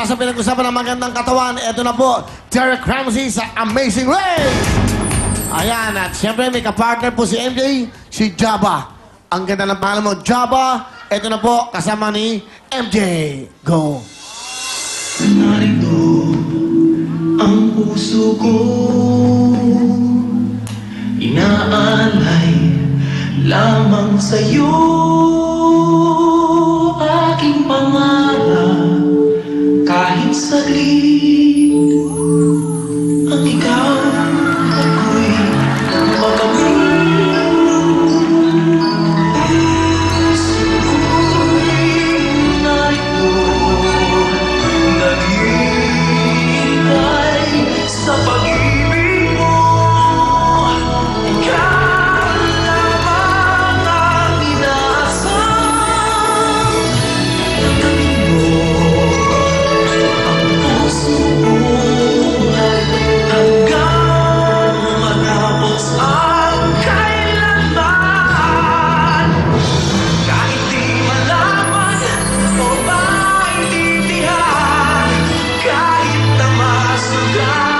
Samantala sa pinag-usapan ng magandang katawan, ito na po, Derek Ramsey sa Amazing Race! Ayan, at siyempre may kapartner po si MJ, si Jabba. Ang ganda ng pangalan mo, Jabba. Ito na po, kasama ni MJ. Go! Narito ang puso ko, inaalay lamang sa'yo, aking pangarap. Kahit saglit ang ikaw ako'y makamit. Sa pag-ibig mo, ikaw lamang ang inaasam. Tanggapin mo ang puso mo hanggang matapos ang kailanman. Kahit di malaman o maintindihan, kahit na masugat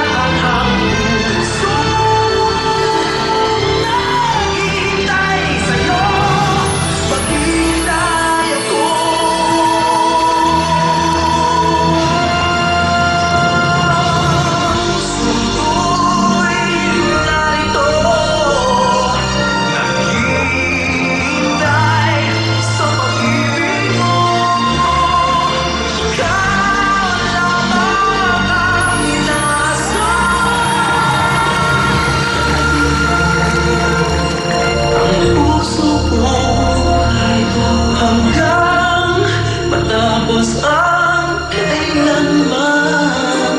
hanggang matapos ang kailanman.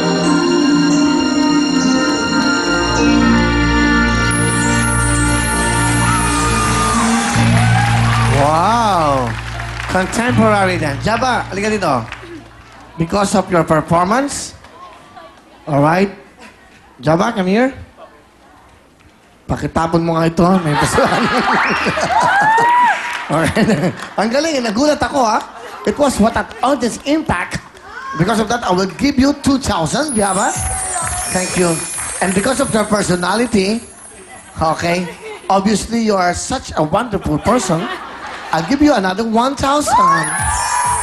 Wow! Contemporary din. Jabba, halika dito. Because of your performance, alright? Jabba, come here. Pakitapon mo nga ito. May pasuhan. Alright. Ang galing, nagulat ako, ha? It was what all this impact. Because of that, I will give you 2,000, Jabba. Thank you. And because of your personality, okay, obviously you are such a wonderful person. I'll give you another 1,000.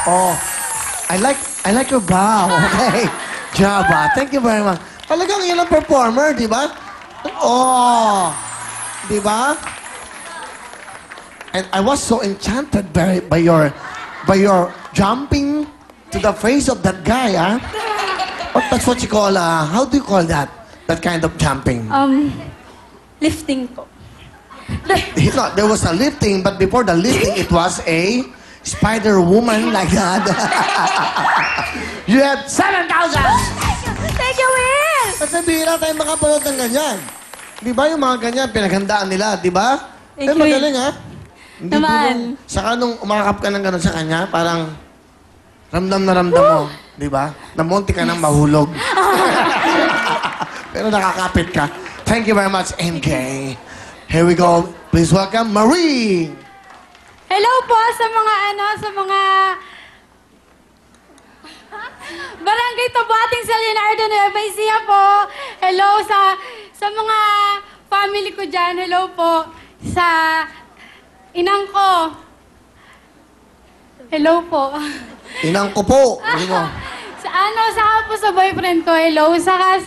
Oh, I like your bow. Okay, Jabba. Thank you very much. Talagang yun ang performer, di ba? Oh, di ba? And I was so enchanted by your jumping to the face of that guy, ah. That's what you call, how do you call that? That kind of jumping? Lifting po. No, there was a lifting, but before the lifting, it was a spider woman like that. You have 7,000! Thank you, Will! Kasi bihira tayo makapanood ng ganyan. Di ba yung mga ganyan, pinaghandaan nila, di ba? Thank you, magaling, ha? Hindi Naman. Saka nung umakap ka ng gano'n sa kanya, parang ramdam na ramdam mo, di ba? Namunti ka nang mahulog. Pero nakakapit ka. Thank you very much, MK. Here we go. Please welcome Marie. Hello po sa mga Barangay Tabating sa Leonardo Nueva Ecija po. Hello sa mga family ko dyan. Hello po sa inang ko. Hello po. Inang ko po. Ano mo? Saka po sa boyfriend ko. Hello. Saka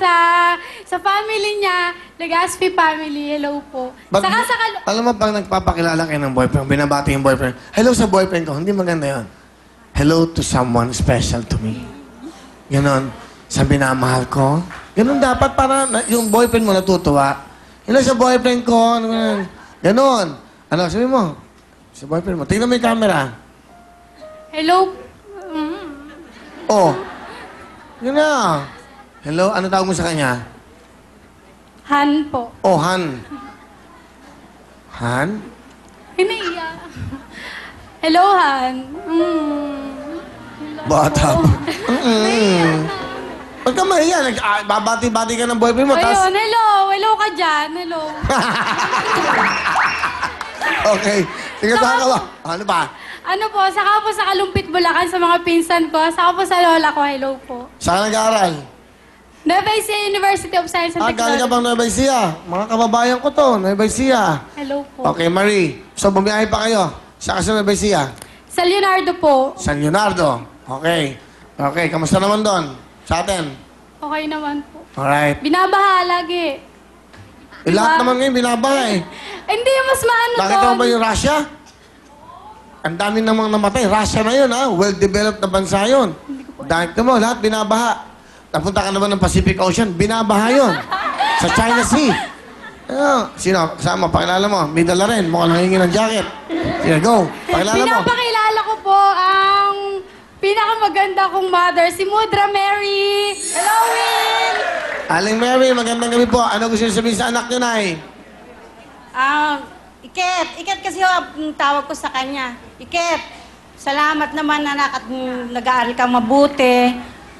sa family niya, Legaspi family. Hello po. Alam mo, pag nagpapakilala kayo ng boyfriend, binabati yung boyfriend, hello sa boyfriend ko, hindi maganda yun. Hello to someone special to me. Ganon. Sa binamahal ko. Ganon dapat para yung boyfriend mo natutuwa. Hello sa boyfriend ko. Ganon. Ano, sabi mo? Sa boyfriend mo. Tingnan mo yung camera. Hello. Oh. Yun na. Hello, ano tawag mo sa kanya? Han po. Oh, Han. Han? Hinaiya. Hello, Han. Bata pa. Huwag ka mahiya. Babati-bati ka ng boyfriend mo. Ayun, hello. Hello ka dyan. Hello. Okay. Sige, saan ka ba? Ano ba? Ano po, saka po sa Kalumpit, Bulacan, sa mga pinsan ko. Saka po sa lola ko, hello po. Saan nag-aaral? Nueva Ecija University of Science and Galing ka Technology. bang Nueva Ecija? Mga kababayan ko to, Nueva Ecija. Hello po. Okay, Marie. So, bumiyahe pa kayo. Saan ka sa Nueva Ecija? Sa Leonardo po. San Leonardo. Okay. Okay, kamusta naman doon? Sa atin? Okay naman po. Alright. Binabaha lagi. Lahat naman ngayon binabaha eh. Hindi, mas maano Nakita mo doon. ba yung Russia? Ang dami namang namatay. Russia na yun, ha? Well-developed na bansa yun. Dahil mo, lahat binabaha. Napunta ka naman ng Pacific Ocean, binabaha yun. Sa China Sea. Ano? Sino? Kasama, pakilala mo. May dala rin. Mukhang nangingi ng jacket. Sige, go. Pakilala mo. Pinapakilala ko po ang pinakamaganda kong mother, si Mudra Mary. Hello, Will! Aling Mary, magandang gabi po. Ano gusto niyo sabihin sa anak niyo, Nay? Iket kasi ang tawag ko sa kanya. Iket, salamat naman anak at nag-aaral ka mabuti.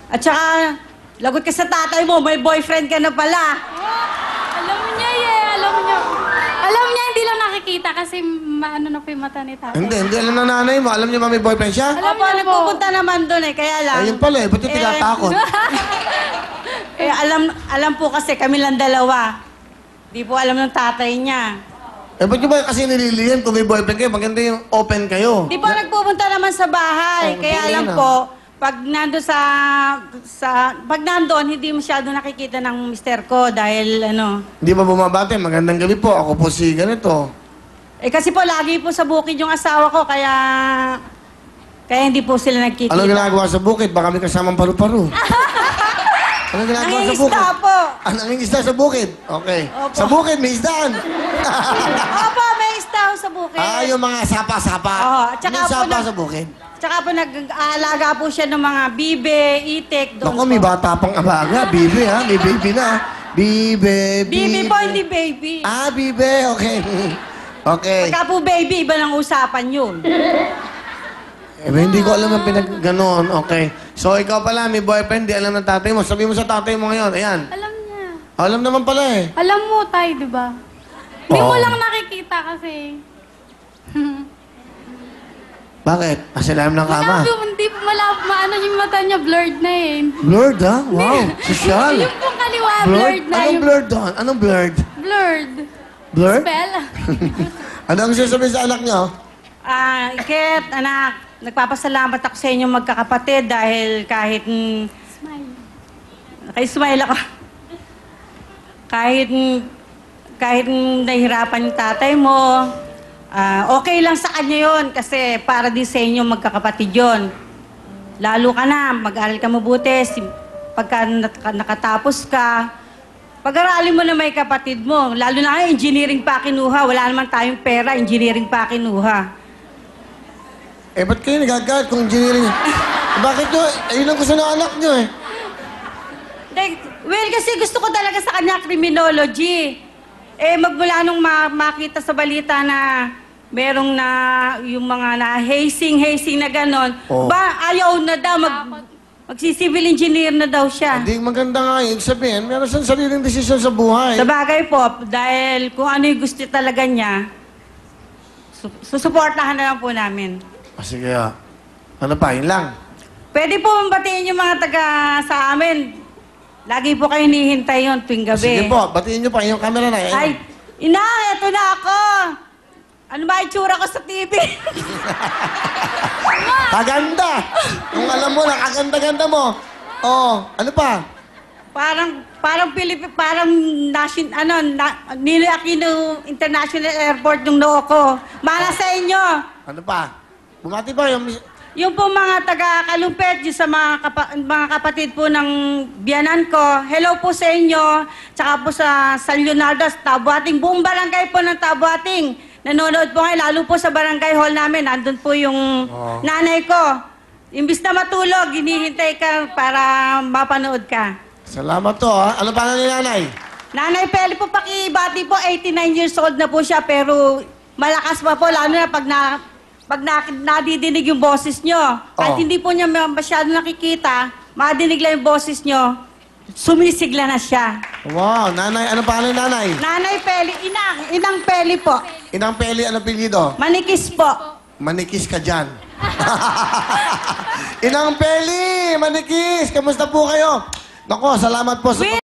At saka, lagot ka sa tatay mo, may boyfriend ka na pala. Alam niya alam niya. Alam niya, hindi lang nakikita kasi maano na po yung mata ni tatay. Hindi alam na nanay mo. Alam niyo ba may boyfriend siya? Alam Opo, niya po. nagpupunta naman doon kaya lang. Ayun pala eh. Ba't yung tinatakot? Alam po kasi kami lang dalawa. Di po alam ng tatay niya. Ba't nyo ba kasi nililihan kung may boyfriend kayo? Maganda yung open kayo. Di po nagpupunta naman sa bahay. Oh, Kaya hindi alam na. po, pag nandoon, hindi masyado nakikita ng mister ko dahil Hindi ba bumabate? Magandang gabi po. Ako po si ganito. kasi po lagi po sa bukid yung asawa ko kaya hindi po sila nagkikita. Anong ginagawa sa bukid? Baka may kasamang paru-paru. Anong ginagawa sa bukid? Nangingisda po. Nangingisda sa bukid? Okay. Opo. Sa bukid, may isdaan. Opo, may isda ho sa bukid. Yung mga sapa-sapa. Oo, at saka Anong po sapa nag- sa bukid? Tsaka po nag-aalaga po siya ng mga bibe, itik, doon Naku, may bata pang abaga. Bibi, ha? May baby na. Bibe, Bibi po, hindi baby. Bibe. Okay. Okay. Pagka po baby, iba ng usapan yun. Hindi ko alam ang pinag-ganon. Okay. So, ikaw pala, may boyfriend, di alam ng tatay mo. Sabi mo sa tatay mo ngayon, ayan. Alam niya. Alam naman pala eh. Alam mo tayo, di ba? Hindi mo Oo. lang nakikita kasi. Bakit? Asilalim ng kama. Hindi po maano yung mata niya, blurred na eh. Blurred, ha? Wow. Sosyal. Yung pong kaliwa, Blurred? blurred na. Anong Yung blurred doon? Anong blurred? blurred. Blurred? Spell. Ano ang gusto sabihin sa anak niyo? Iket, anak, nagpapasalamat ako sa inyong magkakapatid dahil kahit Smile. naka-smile ako. kahit nahihirapan yung tatay mo, okay lang sa kanya yon kasi para din sa inyo magkakapatid yon. Lalo ka na, mag-aral ka mabuti, pagka nakatapos ka, pag-aralin mo na may kapatid mo, lalo na ngayon, engineering pa kinuha, wala naman tayong pera, engineering pa kinuha. Ba't kayo nagagalit kung engineering? Bakit nyo? Ayun ang gusto ng anak nyo eh. Well, kasi gusto ko talaga sa kanya criminology. Magmula nung makita sa balita na merong na yung mga na hazing na ganon, Oh. ayaw na daw, magsi-civil engineer na daw siya. Hindi maganda nga yung sabihin, meron siyang sariling desisyon sa buhay. Sa bagay po, dahil kung ano yung gusto talaga niya, susuportahan na lang po namin. Sige, ano pa, yun lang. Pwede po batiin yung mga taga sa amin. Lagi po kayo hinihintay yun tuwing gabi. Sige po, batiin nyo pa yung camera na. Ay, ina, eto na ako. Ano ba itsura ko sa TV? Kaganda! Kung alam mo na, kaganda-ganda mo. Ano pa? parang Ninoy Aquino International Airport yung noo ko. Mana sa inyo. Ano pa? Bumati pa yung... Yung po mga taga-Kalumpit, yung sa mga kapatid po ng biyanan ko, hello po sa inyo. Tsaka po sa San Leonardo, Tabuating, buong barangay po ng Tabuating. Nanonood po ngayon, lalo po sa barangay hall namin. Nandun po yung nanay ko. Imbis na matulog, hinihintay ka para mapanood ka. Salamat to, ha? Ano pa ni nanay? Nanay Peli po, pakibati po, 89 years old na po siya, pero malakas pa po, lalo na pag nadidinig yung boses nyo. Kahit hindi po niya masyado nakikita, madinig lang yung boses nyo, sumisigla na siya. Wow, nanay, ano pa ni nanay? Nanay Peli, inang Peli po. Inang Peli, ano apelyido? Manikis po. manikis ka dyan. Inang Peli, manikis, kamusta po kayo? Nako, salamat po sa